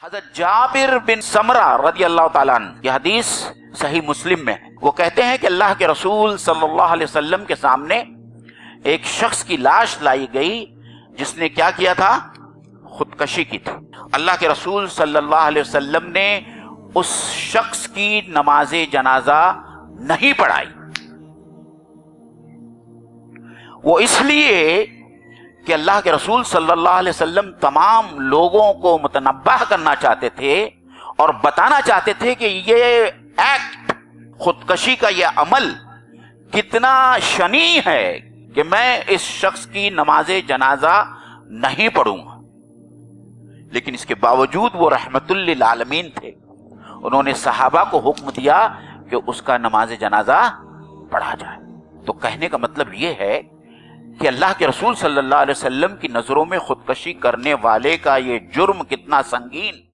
حضرت جابر بن سمرہ رضی اللہ تعالیٰ عنہ، یہ حدیث صحیح مسلم میں ہے، وہ کہتے ہیں کہ اللہ کے رسول صلی اللہ علیہ وسلم کے سامنے ایک شخص کی لاش لائی گئی جس نے کیا کیا تھا؟ خودکشی کی تھی۔ اللہ کے رسول صلی اللہ علیہ وسلم نے اس شخص کی نماز جنازہ نہیں پڑھائی، وہ اس لیے کہ اللہ کے رسول صلی اللہ علیہ وسلم تمام لوگوں کو متنبہ کرنا چاہتے تھے اور بتانا چاہتے تھے کہ یہ ایکٹ، خودکشی کا یہ عمل کتنا شنیع ہے کہ میں اس شخص کی نماز جنازہ نہیں پڑھوں گا۔ لیکن اس کے باوجود وہ رحمت للعالمین تھے، انہوں نے صحابہ کو حکم دیا کہ اس کا نماز جنازہ پڑھا جائے۔ تو کہنے کا مطلب یہ ہے کہ اللہ کے رسول صلی اللہ علیہ وسلم کی نظروں میں خودکشی کرنے والے کا یہ جرم کتنا سنگین